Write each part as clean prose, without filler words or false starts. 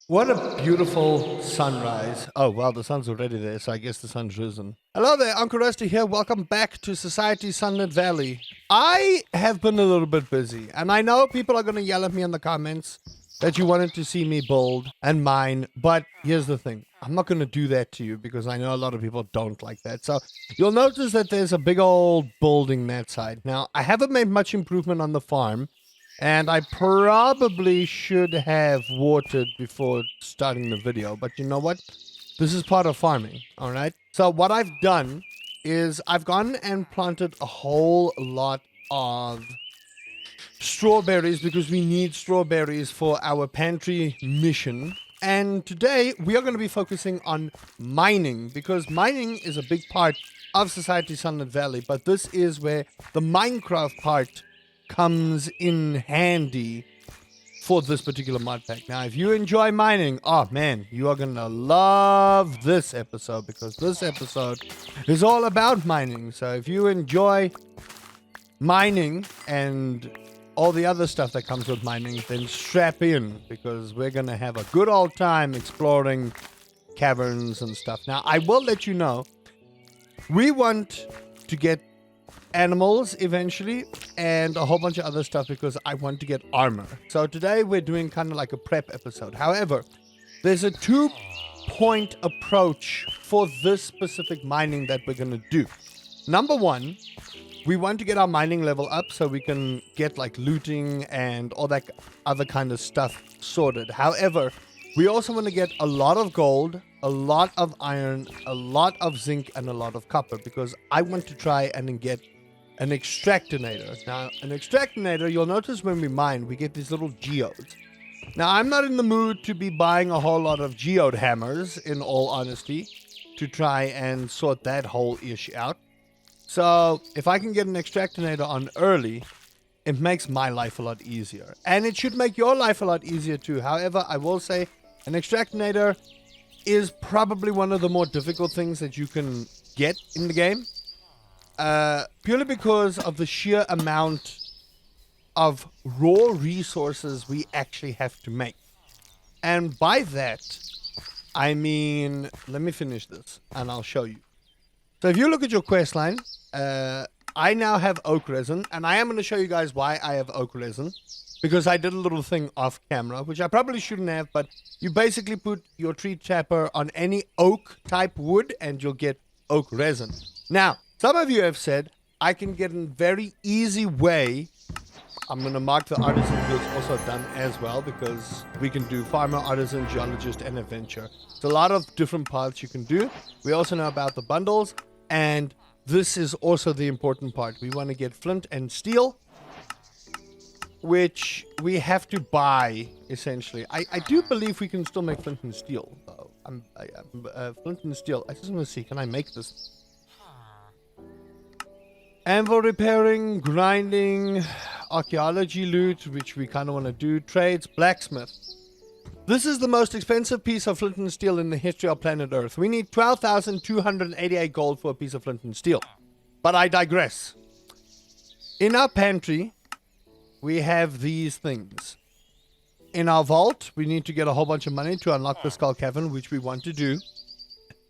What a beautiful sunrise. Oh, well, the sun's already there, so I guess the sun's risen. Hello there, Uncle Rusty here. Welcome back to Society Sunlit Valley. I have been a little bit busy, and I know people are going to yell at me in the comments that you wanted to see me build and mine, but here's the thing. I'm not going to do that to you because I know a lot of people don't like that. So you'll notice that there's a big old building that side. Now, I haven't made much improvement on the farm. And I probably should have watered before starting the video, but you know what? This is part of farming, all right? So what I've done is I've gone and planted a whole lot of strawberries because we need strawberries for our pantry mission. And today we are going to be focusing on mining because mining is a big part of Society Sunlit Valley, but this is where the Minecraft part comes in handy for this particular mod pack. Now, if you enjoy mining, oh man, you are gonna love this episode because this episode is all about mining. So if you enjoy mining and all the other stuff that comes with mining, then strap in because we're gonna have a good old time exploring caverns and stuff. Now, I will let you know, we want to get animals eventually and a whole bunch of other stuff because I want to get armor. So today we're doing kind of like a prep episode. However, there's a 2-point approach for this specific mining that we're going to do. Number one, we want to get our mining level up so we can get like looting and all that other kind of stuff sorted. However, we also want to get a lot of gold, a lot of iron, a lot of zinc, and a lot of copper because I want to try and get an extractinator. Now, an extractinator, you'll notice when we mine, we get these little geodes. Now, I'm not in the mood to be buying a whole lot of geode hammers, in all honesty, to try and sort that whole ish out. So, if I can get an extractinator on early, it makes my life a lot easier. And it should make your life a lot easier too. However, I will say an extractinator is probably one of the more difficult things that you can get in the game. Purely because of the sheer amount of raw resources we actually have to make. And by that, I mean, let me finish this and I'll show you. So if you look at your quest line, I now have oak resin, and I am going to show you guys why I have oak resin. Because I did a little thing off camera, which I probably shouldn't have, but you basically put your tree chopper on any oak type wood and you'll get oak resin. Now, some of you have said, I can get a very easy way. I'm going to mark the artisan goods also done as well because we can do farmer, artisan, geologist, and adventure. It's a lot of different paths you can do. We also know about the bundles, and this is also the important part. We want to get flint and steel, which we have to buy, essentially. I do believe we can still make flint and steel, though. Flint and steel. I just want to see, can I make this? Anvil repairing, grinding, archaeology loot, which we kind of want to do, trades, blacksmith. This is the most expensive piece of flint and steel in the history of planet Earth. We need 12,288 gold for a piece of flint and steel. But I digress. In our pantry, we have these things. In our vault, we need to get a whole bunch of money to unlock the skull cavern, which we want to do.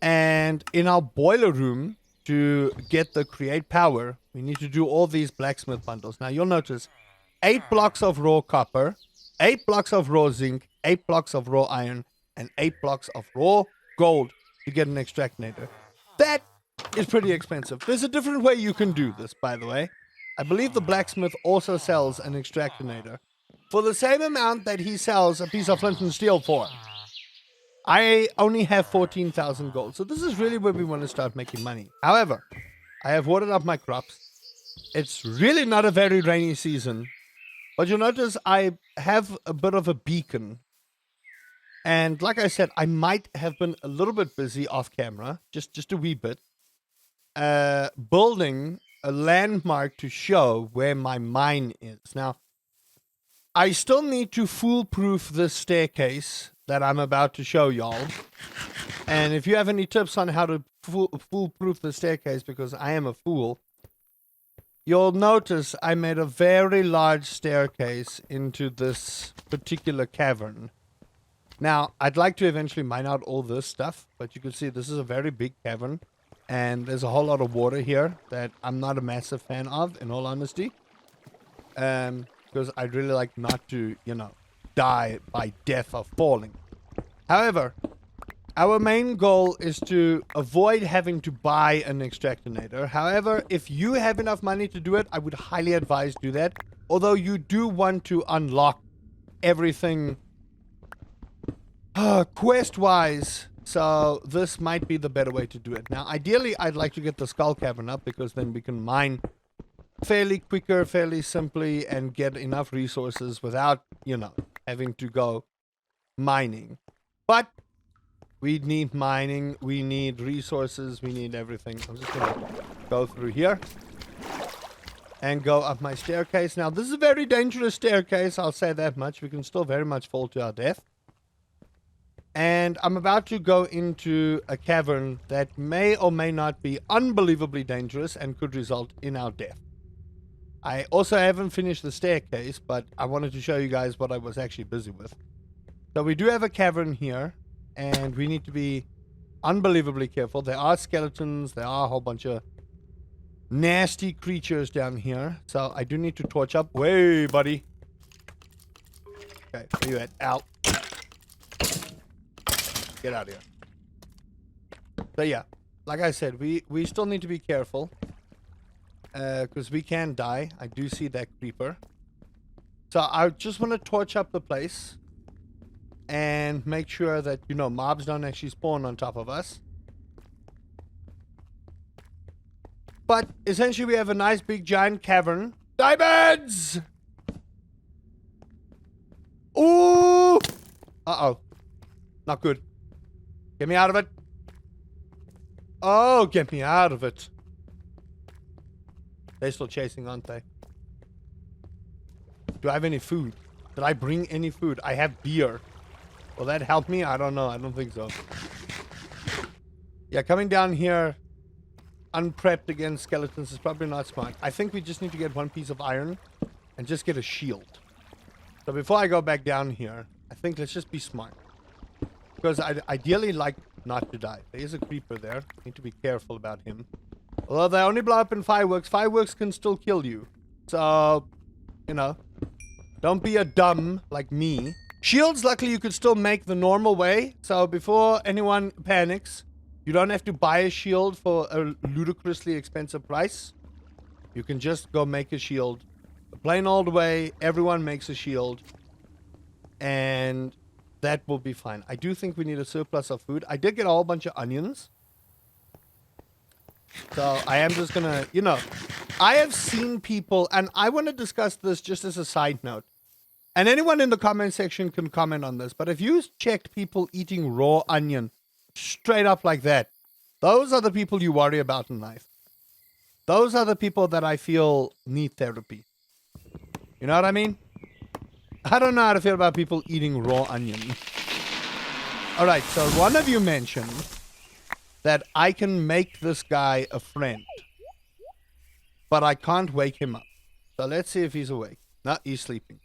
And in our boiler room, to get the create power, we need to do all these blacksmith bundles. Now, you'll notice 8 blocks of raw copper, 8 blocks of raw zinc, 8 blocks of raw iron, and 8 blocks of raw gold to get an extractinator. That is pretty expensive. There's a different way you can do this, by the way. I believe the blacksmith also sells an extractinator for the same amount that he sells a piece of flint and steel for. I only have 14,000 gold, so this is really where we want to start making money. However, I have watered up my crops. It's really not a very rainy season, but you'll notice I have a bit of a beacon. And like I said, I might have been a little bit busy off camera, just a wee bit, building a landmark to show where my mine is. Now, I still need to foolproof this staircase that I'm about to show y'all. And if you have any tips on how to foolproof the staircase, because I am a fool, you'll notice I made a very large staircase into this particular cavern. Now, I'd like to eventually mine out all this stuff, but you can see this is a very big cavern, and there's a whole lot of water here that I'm not a massive fan of, in all honesty. Because I'd really like not to, die by death of falling. However, our main goal is to avoid having to buy an extractinator. However, if you have enough money to do it, I would highly advise do that. Although you do want to unlock everything quest-wise, so this might be the better way to do it. Now, ideally, I'd like to get the skull cavern up because then we can mine fairly quicker, fairly simply, and get enough resources without, having to go mining. But we need mining, we need resources, we need everything. I'm just going to go through here and go up my staircase. Now, this is a very dangerous staircase, I'll say that much. We can still very much fall to our death. And I'm about to go into a cavern that may or may not be unbelievably dangerous and could result in our death. I also haven't finished the staircase, but I wanted to show you guys what I was actually busy with. So we do have a cavern here, and we need to be unbelievably careful. There are skeletons, there are a whole bunch of nasty creatures down here. So I do need to torch up. Way, buddy. Okay, where you at? Out. Get out of here. So yeah, like I said, we still need to be careful. Because we can die. I do see that creeper. So I just want to torch up the place. And make sure that, mobs don't actually spawn on top of us. But essentially we have a nice big giant cavern. Diamonds! Ooh! Uh-oh. Not good. Get me out of it. Oh, get me out of it. They're still chasing, aren't they? Do I have any food? Did I bring any food? I have beer. Will that help me? I don't know. I don't think so. Yeah, coming down here unprepped against skeletons is probably not smart. I think we just need to get one piece of iron and just get a shield. So before I go back down here, I think let's just be smart. Because I'd ideally like not to die. There is a creeper there. Need to be careful about him. Although they only blow up in fireworks, fireworks can still kill you. So, don't be a dumb like me. Shields, luckily, you could still make the normal way. So before anyone panics, you don't have to buy a shield for a ludicrously expensive price. You can just go make a shield. The plain old way, everyone makes a shield. And that will be fine. I do think we need a surplus of food. I did get a whole bunch of onions. So I am just gonna, I have seen people, and I want to discuss this just as a side note. And anyone in the comment section can comment on this, but if you checked people eating raw onion straight up like that, those are the people you worry about in life. Those are the people that I feel need therapy. You know what I mean? I don't know how to feel about people eating raw onion. Alright, so one of you mentioned that I can make this guy a friend. But I can't wake him up. So let's see if he's awake. No, he's sleeping.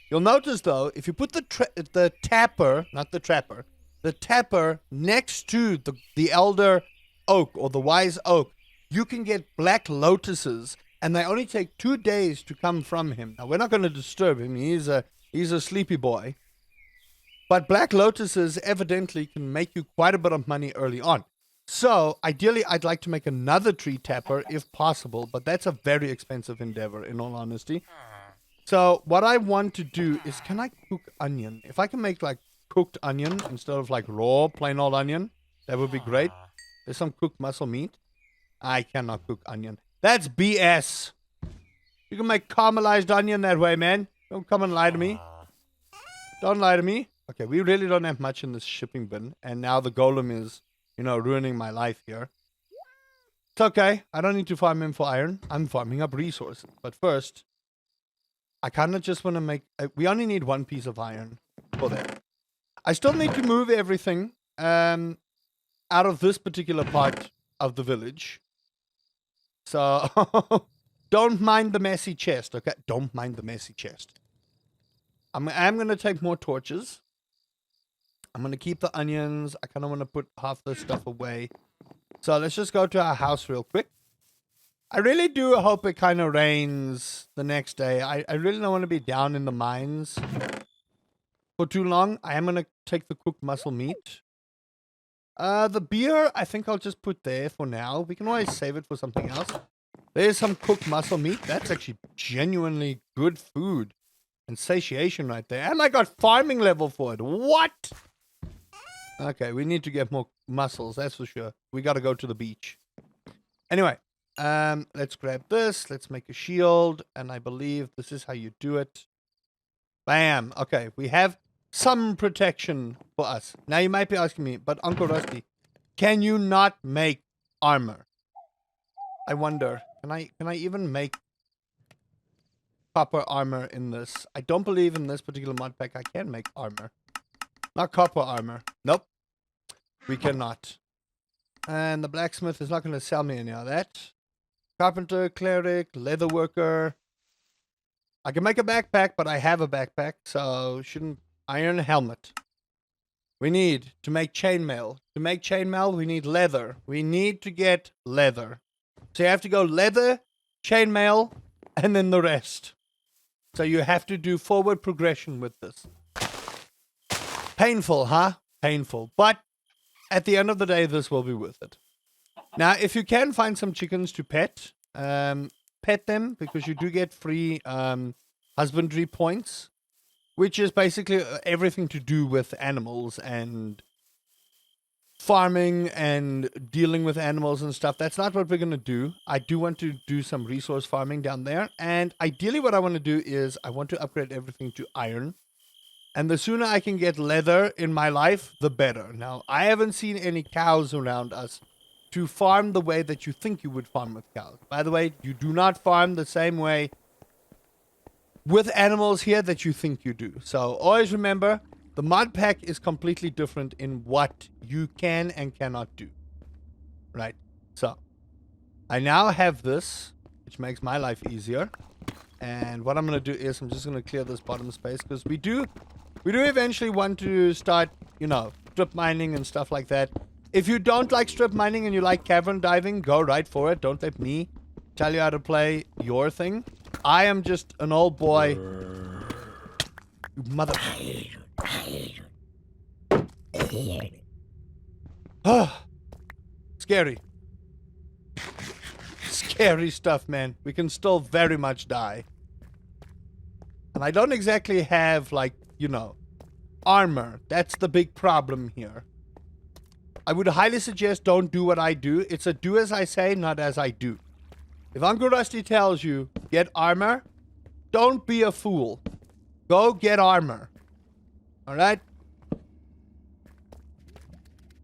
You'll notice, though, if you put the tapper, not the trapper, the tapper next to the elder oak or the wise oak, you can get black lotuses, and they only take 2 days to come from him. Now, we're not going to disturb him. He's a sleepy boy. But black lotuses evidently can make you quite a bit of money early on. So, ideally, I'd like to make another tree tapper if possible, but that's a very expensive endeavor, in all honesty. So, what I want to do is, can I cook onion? If I can make, cooked onion instead of, raw, plain old onion, that would be great. There's some cooked muscle meat. I cannot cook onion. That's BS. You can make caramelized onion that way, man. Don't come and lie to me. Don't lie to me. Okay, we really don't have much in this shipping bin, and now the golem is ruining my life here. It's okay. I don't need to farm him for iron. I'm farming up resources. But first, I kind of just want to make... we only need one piece of iron for that. I still need to move everything out of this particular part of the village. So, don't mind the messy chest, okay? Don't mind the messy chest. I'm going to take more torches. I'm going to keep the onions. I kind of want to put half this stuff away. So let's just go to our house real quick. I really do hope it kind of rains the next day. I really don't want to be down in the mines for too long. I am going to take the cooked muscle meat. The beer, I think I'll just put there for now. We can always save it for something else. There's some cooked muscle meat. That's actually genuinely good food and satiation right there. And I got farming level for it. What? Okay, we need to get more muscles, that's for sure. We got to go to the beach. Anyway, let's grab this. Let's make a shield. And I believe this is how you do it. Bam. Okay, we have some protection for us. Now you might be asking me, but Uncle Rusty, can you not make armor? I wonder, can I even make copper armor in this? I don't believe in this particular mod pack I can make armor. Not copper armor. Nope. We cannot. And the blacksmith is not going to sell me any of that. Carpenter, cleric, leather worker. I can make a backpack, but I have a backpack, so shouldn't. Iron helmet. We need to make chainmail. To make chainmail, we need leather. We need to get leather. So you have to go leather, chainmail, and then the rest. So you have to do forward progression with this. Painful, huh? Painful. But at the end of the day, this will be worth it. Now, if you can find some chickens to pet them, because you do get free husbandry points, which is basically everything to do with animals and farming and dealing with animals and stuff. That's not what we're going to do. I do want to do some resource farming down there. And ideally what I want to do is I want to upgrade everything to iron. And the sooner I can get leather in my life, the better. Now, I haven't seen any cows around us to farm the way that you think you would farm with cows. By the way, you do not farm the same way with animals here that you think you do. So always remember, the mod pack is completely different in what you can and cannot do. Right? So, I now have this, which makes my life easier. And what I'm going to do is I'm just going to clear this bottom space, because we do eventually want to start, strip mining and stuff like that. If you don't like strip mining and you like cavern diving, go right for it. Don't let me tell you how to play your thing. I am just an old boy. You mother... Scary. Scary stuff, man. We can still very much die. And I don't exactly have, armor. That's the big problem here. I would highly suggest don't do what I do. It's a do as I say, not as I do. If Uncle Rusty tells you, get armor, don't be a fool. Go get armor. Alright?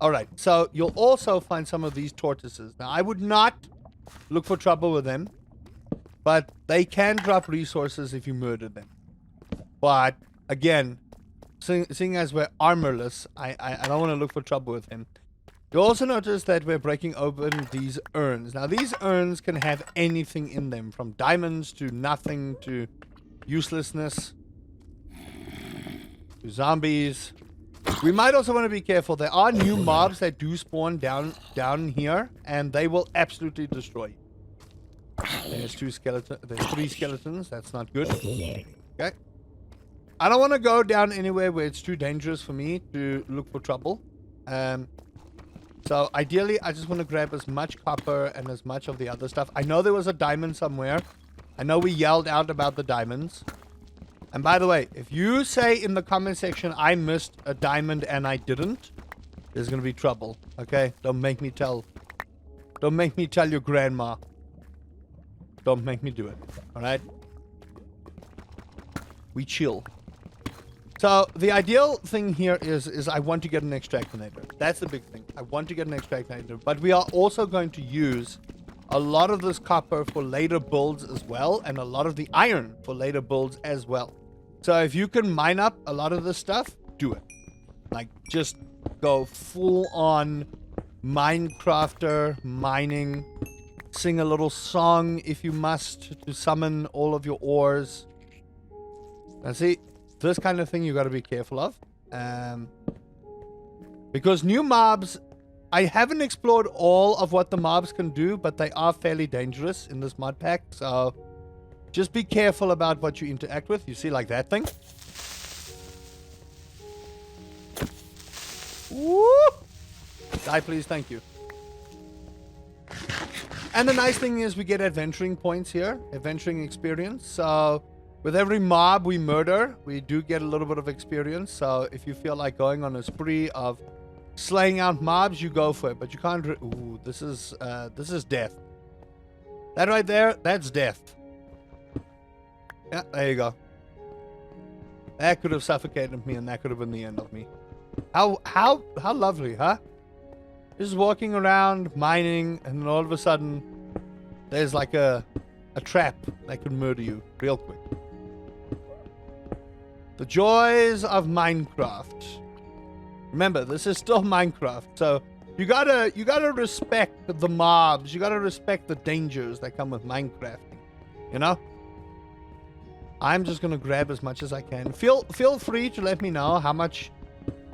Alright, so you'll also find some of these tortoises. Now, I would not look for trouble with them, but they can drop resources if you murder them. But, again, seeing as we're armorless, I don't want to look for trouble with him. You'll also notice that we're breaking open these urns. Now, these urns can have anything in them, from diamonds to nothing to uselessness to zombies. We might also want to be careful. There are new mobs that do spawn down here, and they will absolutely destroy you. There's three skeletons. That's not good. Okay. I don't want to go down anywhere where it's too dangerous for me to look for trouble. So ideally, I just want to grab as much copper and as much of the other stuff. I know there was a diamond somewhere. I know we yelled out about the diamonds. And by the way, if you say in the comment section, I missed a diamond and I didn't, there's going to be trouble. Okay? Don't make me tell your grandma. Don't make me do it. Alright? We chill. So, the ideal thing here is I want to get an extractinator. That's the big thing. I want to get an extractinator. But we are also going to use a lot of this copper for later builds as well, and a lot of the iron for later builds as well. So, if you can mine up a lot of this stuff, do it. Like, just go full on Minecrafter mining. Sing a little song if you must to summon all of your ores. Now, see, this kind of thing you got to be careful of. Because new mobs, I haven't explored all of what the mobs can do, but they are fairly dangerous in this mod pack. So just be careful about what you interact with. You see, like that thing? Woo! Die, please. Thank you. And the nice thing is we get adventuring points here, adventuring experience. So with every mob we murder, we do get a little bit of experience. So if you feel like going on a spree of slaying out mobs, you go for it. But you can't. Ooh, this is death. That right there, that's death. Yeah, there you go. That could have suffocated me, and that could have been the end of me. How lovely, huh? Just walking around, mining, and then all of a sudden, there's like a trap that could murder you real quick. The joys of Minecraft. Remember, this is still Minecraft, so you gotta respect the mobs. You gotta respect the dangers that come with Minecrafting. You know? I'm just gonna grab as much as I can. Feel free to let me know how much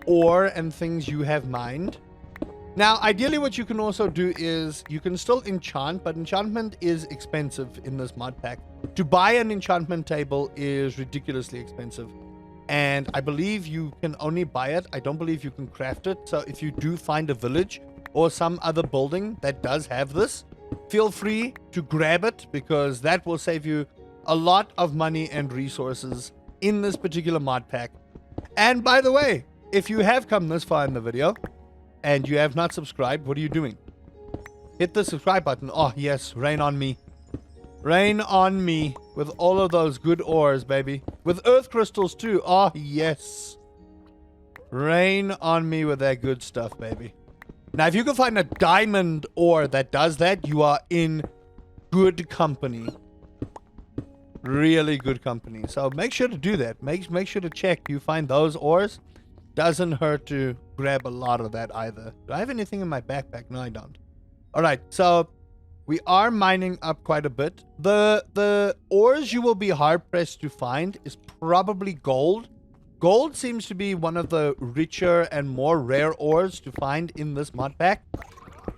ore and things you have mined. Now, ideally what you can also do is you can still enchant, but enchantment is expensive in this mod pack. To buy an enchantment table is ridiculously expensive. And I believe you can only buy it. I don't believe you can craft it. So if you do find a village or some other building that does have this, feel free to grab it, because that will save you a lot of money and resources in this particular mod pack. And by the way, if you have come this far in the video and you have not subscribed, what are you doing? Hit the subscribe button. Oh, yes. Rain on me. Rain on me with all of those good ores, baby. With earth crystals, too. Oh, yes. Rain on me with that good stuff, baby. Now, if you can find a diamond ore that does that, you are in good company. Really good company. So make sure to do that. Make sure to check. You find those ores. Doesn't hurt to grab a lot of that either. Do I have anything in my backpack? No, I don't. All right, so we are mining up quite a bit. The ores you will be hard pressed to find is probably gold. Gold seems to be one of the richer and more rare ores to find in this mod pack.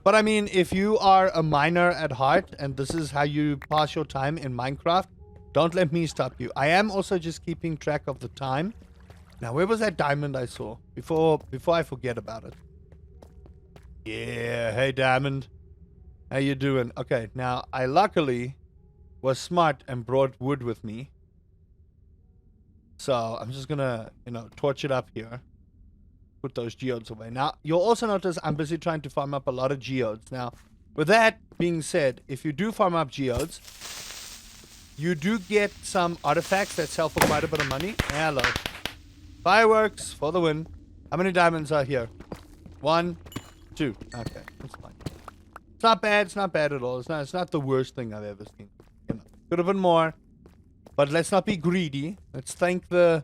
But I mean, if you are a miner at heart and this is how you pass your time in Minecraft, don't let me stop you. I am also just keeping track of the time. Now, where was that diamond I saw? Before I forget about it. Yeah, hey diamond. How you doing? Okay, now I luckily was smart and brought wood with me. So I'm just gonna, torch it up here. Put those geodes away. Now, you'll also notice I'm busy trying to farm up a lot of geodes. Now, with that being said, if you do farm up geodes, you do get some artifacts that sell for quite a bit of money. Hello. Fireworks for the win. How many diamonds are here? 1, 2. Okay, that's fine. It's not bad. It's not bad at all. It's not the worst thing I've ever seen. Could have been more. But let's not be greedy. Let's thank the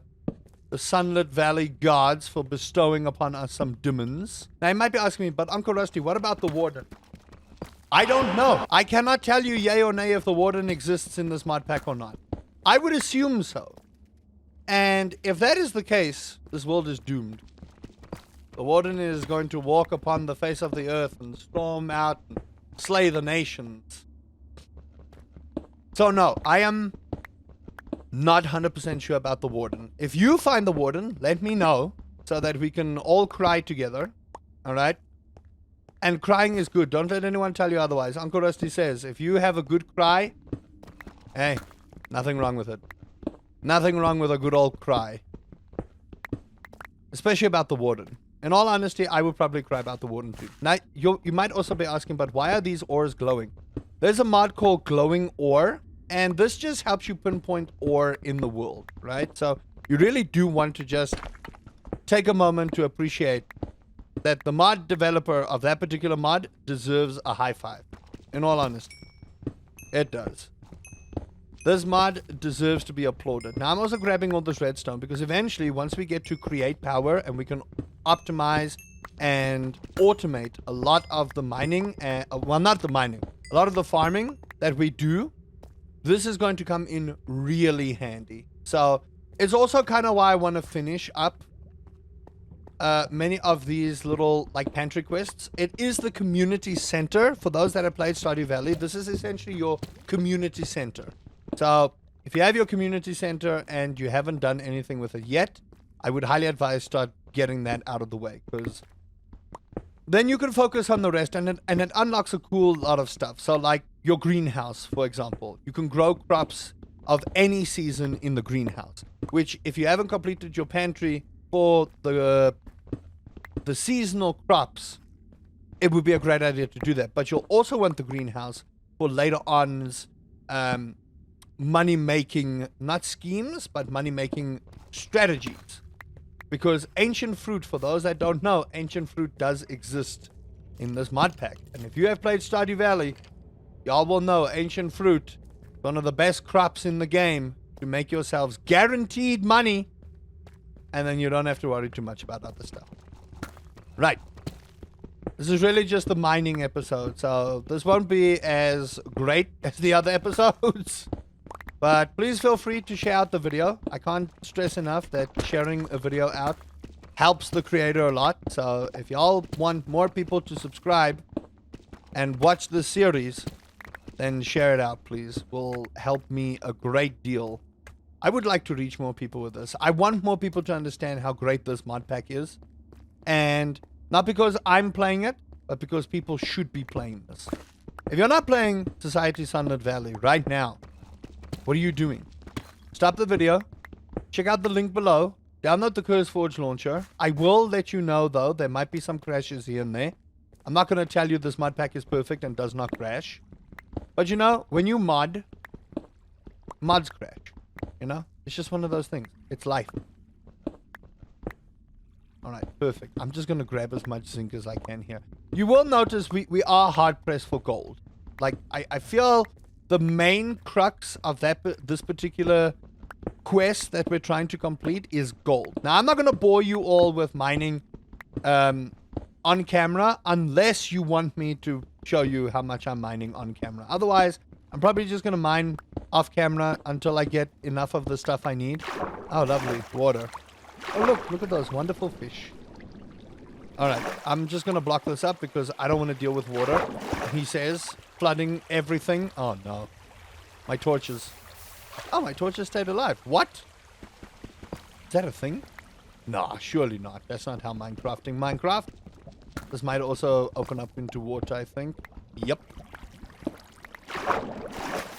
Sunlit Valley gods for bestowing upon us some diamonds. Now, you might be asking me, but Uncle Rusty, what about the warden? I don't know. I cannot tell you yay or nay if the warden exists in this mod pack or not. I would assume so. And if that is the case, this world is doomed. The warden is going to walk upon the face of the earth and storm out and slay the nations. So no, I am not 100% sure about the warden. If you find the warden, let me know so that we can all cry together. Alright? And crying is good. Don't let anyone tell you otherwise. Uncle Rusty says, if you have a good cry, hey, nothing wrong with it. Nothing wrong with a good old cry. Especially about the warden. In all honesty, I would probably cry about the warden too. Now, you might also be asking, but why are these ores glowing? There's a mod called Glowing Ore, and this just helps you pinpoint ore in the world, right? So you really do want to just take a moment to appreciate that the mod developer of that particular mod deserves a high five. In all honesty, it does. This mod deserves to be applauded. Now, I'm also grabbing all this redstone because eventually, once we get to create power and we can optimize and automate a lot of the mining, well, not the mining, a lot of the farming that we do, this is going to come in really handy. So, it's also kind of why I want to finish up many of these little like pantry quests. It is the community center. For those that have played Stardew Valley, this is essentially your community center. So if you have your community center and you haven't done anything with it yet, I would highly advise start getting that out of the way, because then you can focus on the rest, and it unlocks a cool lot of stuff. So like your greenhouse, for example, you can grow crops of any season in the greenhouse, which if you haven't completed your pantry for the seasonal crops, it would be a great idea to do that. But you'll also want the greenhouse for later on's money making, not schemes, but money making strategies. Because ancient fruit, for those that don't know, ancient fruit does exist in this mod pack. And if you have played Stardew Valley, y'all will know ancient fruit, one of the best crops in the game to make yourselves guaranteed money, and then you don't have to worry too much about other stuff. Right. This is really just the mining episode, so this won't be as great as the other episodes. But please feel free to share out the video. I can't stress enough that sharing a video out helps the creator a lot. So if y'all want more people to subscribe and watch this series, then share it out, please. Will help me a great deal. I would like to reach more people with this. I want more people to understand how great this mod pack is. And not because I'm playing it, but because people should be playing this. If you're not playing Society Sunlit Valley right now, what are you doing? Stop the video. Check out the link below. Download the CurseForge launcher. I will let you know, though, there might be some crashes here and there. I'm not going to tell you this mod pack is perfect and does not crash. But you know, when you mods crash. You know? It's just one of those things. It's life. Alright, perfect. I'm just going to grab as much zinc as I can here. You will notice we are hard pressed for gold. Like, I feel the main crux of this particular quest that we're trying to complete is gold. Now, I'm not going to bore you all with mining on camera unless you want me to show you how much I'm mining on camera. Otherwise, I'm probably just going to mine off camera until I get enough of the stuff I need. Oh, lovely. Water. Oh, look at those wonderful fish. Alright, I'm just going to block this up because I don't want to deal with water. He says, flooding everything. Oh, no. My torches. Oh, my torches stayed alive. What? Is that a thing? No, surely not. That's not how Minecrafting. Minecraft. This might also open up into water, I think. Yep.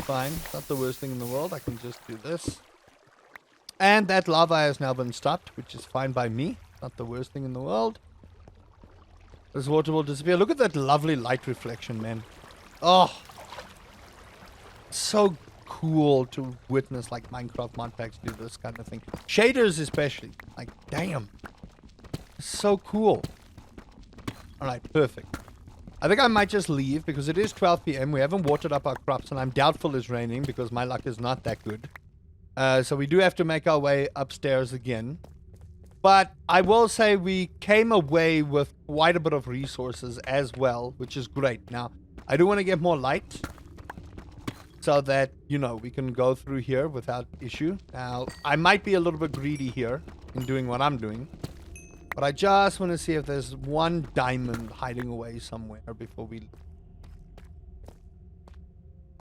Fine. Not the worst thing in the world. I can just do this. And that lava has now been stopped, which is fine by me. Not the worst thing in the world. This water will disappear. Look at that lovely light reflection, man. Oh. So cool to witness like Minecraft mod packs do this kind of thing. Shaders especially. Like, damn. It's so cool. Alright, perfect. I think I might just leave because it is 12 p.m. We haven't watered up our crops and I'm doubtful it's raining because my luck is not that good. So we do have to make our way upstairs again. But I will say we came away with quite a bit of resources as well, which is great. Now, I do want to get more light so that, you know, we can go through here without issue. Now, I might be a little bit greedy here in doing what I'm doing. But I just want to see if there's one diamond hiding away somewhere before we...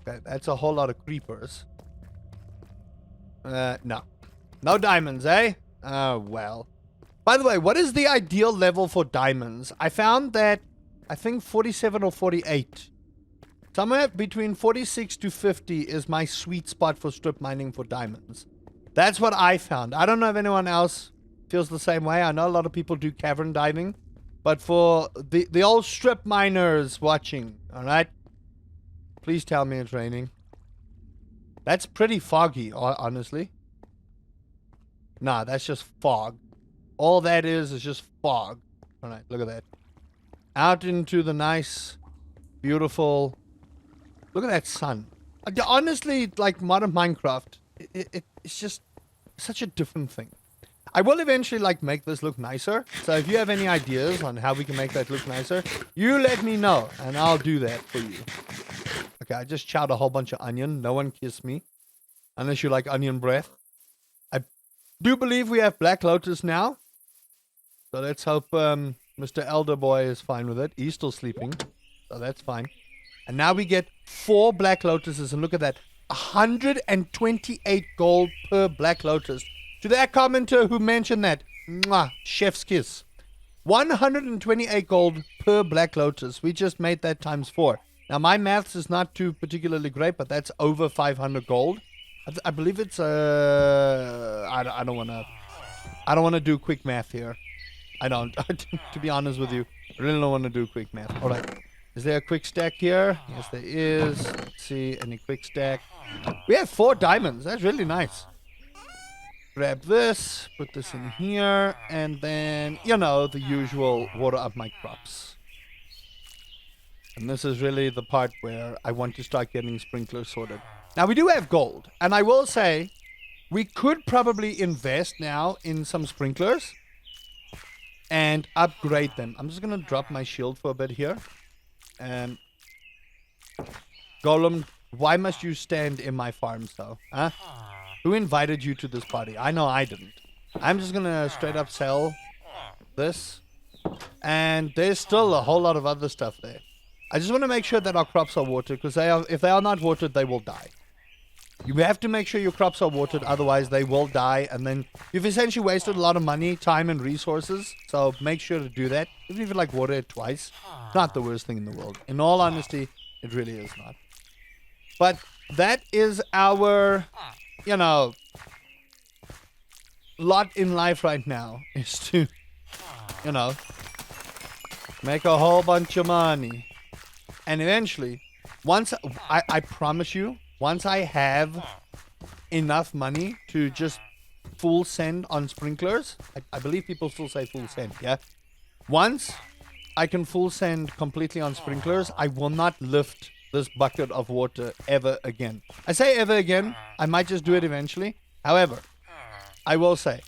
Okay, that's a whole lot of creepers. No. No diamonds, eh? Oh, well. By the way, what is the ideal level for diamonds? I found that, I think 47 or 48. Somewhere between 46 to 50 is my sweet spot for strip mining for diamonds. That's what I found. I don't know if anyone else feels the same way. I know a lot of people do cavern diving. But for the old strip miners watching, alright? Please tell me it's raining. That's pretty foggy, honestly. Nah, that's just fog. All that is just fog. Alright, look at that. Out into the nice, beautiful... Look at that sun. Honestly, like modern Minecraft, it's just such a different thing. I will eventually like make this look nicer. So if you have any ideas on how we can make that look nicer, you let me know and I'll do that for you. Okay, I just chowed a whole bunch of onion. No one kiss me. Unless you like onion breath. I do believe we have Black Lotus now. So let's hope Mr. Elder Boy is fine with it. He's still sleeping, so that's fine. And now we get 4 black lotuses, and look at that. 128 gold per black lotus. To that commenter who mentioned that, mwah, chef's kiss. 128 gold per black lotus. We just made that times 4. Now, my maths is not too particularly great, but that's over 500 gold. I believe it's, I don't want to do quick math here. I don't, to be honest with you. I really don't want to do quick math. All right. Is there a quick stack here? Yes, there is. Let's see, any quick stack. We have 4 diamonds. That's really nice. Grab this, put this in here, and then, you know, the usual water up my crops. And this is really the part where I want to start getting sprinklers sorted. Now, we do have gold, and I will say we could probably invest now in some sprinklers and upgrade them. I'm just going to drop my shield for a bit here. And Golem, why must you stand in my farms, though? Huh? Who invited you to this party? I know I didn't. I'm just going to straight up sell this. And there's still a whole lot of other stuff there. I just want to make sure that our crops are watered, because if they are not watered, they will die. You have to make sure your crops are watered, otherwise they will die, and then you've essentially wasted a lot of money, time, and resources. So make sure to do that. Even if you like water it twice, it's not the worst thing in the world. In all honesty, it really is not. But that is our, you know, lot in life right now, is to, you know, make a whole bunch of money. And eventually, once, I promise you, once I have enough money to just full send on sprinklers, I believe people still say full send, yeah? Once I can full send completely on sprinklers, I will not lift this bucket of water ever again. I say ever again, I might just do it eventually. However, I will say,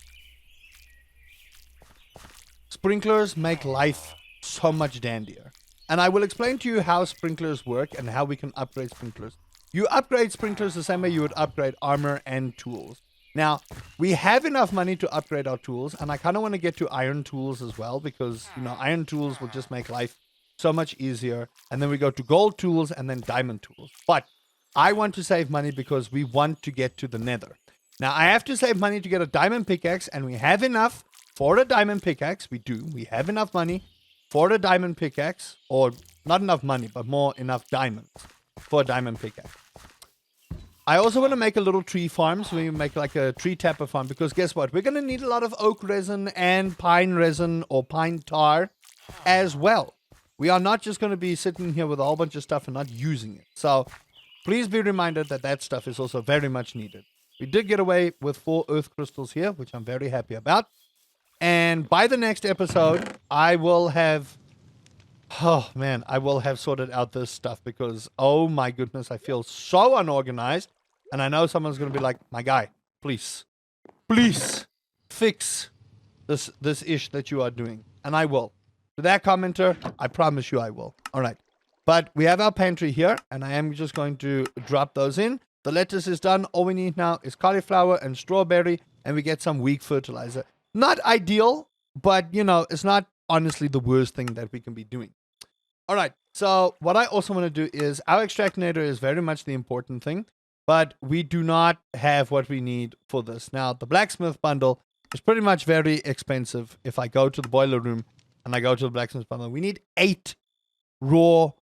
sprinklers make life so much dandier. And I will explain to you how sprinklers work and how we can upgrade sprinklers. You upgrade sprinklers the same way you would upgrade armor and tools. Now, we have enough money to upgrade our tools, and I kind of want to get to iron tools as well, because, you know, iron tools will just make life so much easier. And then we go to gold tools and then diamond tools. But I want to save money because we want to get to the nether. Now, I have to save money to get a diamond pickaxe, and we have enough for a diamond pickaxe. We do. We have enough money for a diamond pickaxe, or not enough money, but more enough diamonds for a diamond pickaxe. I also want to make a little tree farm, so we make like a tree tapper farm, because guess what? We're going to need a lot of oak resin and pine resin or pine tar as well. We are not just going to be sitting here with a whole bunch of stuff and not using it. So please be reminded that that stuff is also very much needed. We did get away with 4 earth crystals here, which I'm very happy about. And by the next episode, I will have... Oh, man, I will have sorted out this stuff because, oh my goodness, I feel so unorganized. And I know someone's going to be like, my guy, please fix this ish that you are doing. And I will. To that commenter, I promise you I will. All right. But we have our pantry here, and I am just going to drop those in. The lettuce is done. All we need now is cauliflower and strawberry, and we get some weak fertilizer. Not ideal, but, you know, it's not honestly the worst thing that we can be doing. All right. So what I also want to do is our extractinator is very much the important thing, but we do not have what we need for this. Now, the blacksmith bundle is pretty much very expensive. If I go to the boiler room and I go to the blacksmith bundle, we need 8 raw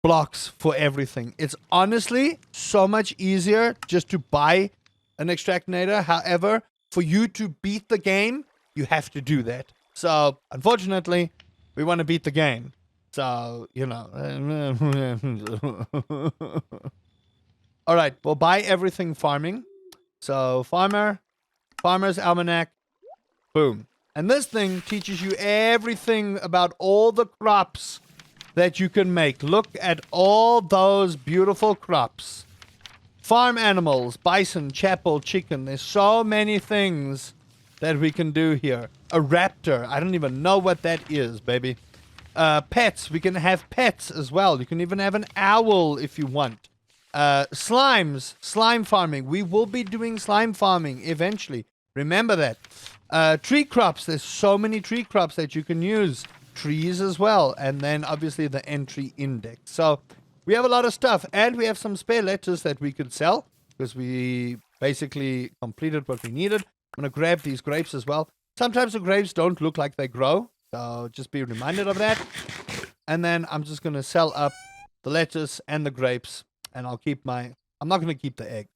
blocks for everything. It's honestly so much easier just to buy an extractinator. However, for you to beat the game, you have to do that. So, unfortunately, we want to beat the game. So, you know. All right, we'll buy everything farming. So, farmer's almanac, boom. And this thing teaches you everything about all the crops that you can make. Look at all those beautiful crops. Farm animals, bison, chapel, chicken. There's so many things that we can do here. A raptor. I don't even know what that is, baby. Pets. We can have pets as well. You can even have an owl if you want. Slimes. Slime farming. We will be doing slime farming eventually. Remember that. Tree crops. There's so many tree crops that you can use. Trees as well. And then obviously the entry index. So we have a lot of stuff. And we have some spare letters that we could sell. Because we basically completed what we needed. I'm going to grab these grapes as well. Sometimes the grapes don't look like they grow. So just be reminded of that. And then I'm just going to sell up the lettuce and the grapes. And I'll keep I'm not going to keep the eggs.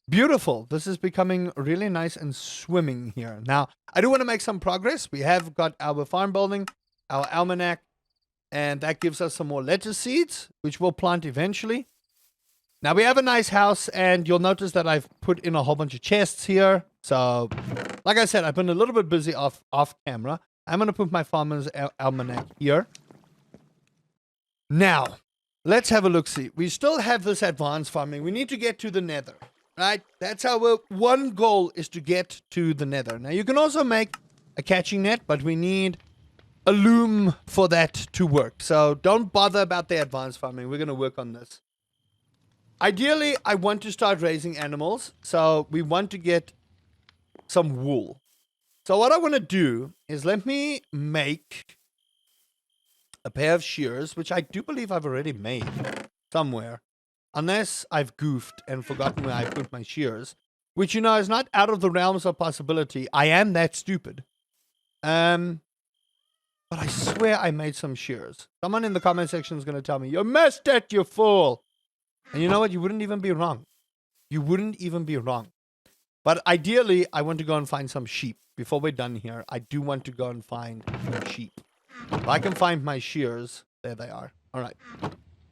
Beautiful. This is becoming really nice and swimming here. Now, I do want to make some progress. We have got our farm building, our almanac, and that gives us some more lettuce seeds, which we'll plant eventually. Now, we have a nice house, and you'll notice that I've put in a whole bunch of chests here. So, like I said, I've been a little bit busy off camera. I'm going to put my farmer's almanac here. Now, let's have a look-see. We still have this advanced farming. We need to get to the nether. Right, that's our one goal, is to get to the nether. Now, you can also make a catching net, but we need a loom for that to work. So don't bother about the advanced farming. We're going to work on this. Ideally, I want to start raising animals. So we want to get some wool. So what I want to do is let me make a pair of shears, which I do believe I've already made somewhere. Unless I've goofed and forgotten where I put my shears, which, you know, is not out of the realms of possibility. I am that stupid. But I swear I made some shears. Someone in the comment section is going to tell me, you missed it, you fool. And you know what? You wouldn't even be wrong. You wouldn't even be wrong. But ideally, I want to go and find some sheep. Before we're done here, I do want to go and find sheep. If I can find my shears, there they are. All right.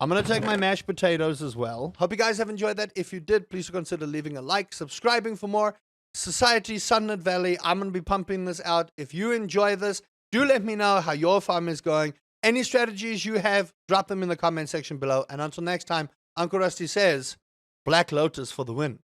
I'm going to take my mashed potatoes as well. Hope you guys have enjoyed that. If you did, please consider leaving a like, subscribing for more. Society, Sunlit Valley. I'm going to be pumping this out. If you enjoy this, do let me know how your farm is going. Any strategies you have, drop them in the comment section below. And until next time, Uncle Rusty says, Black Lotus for the win.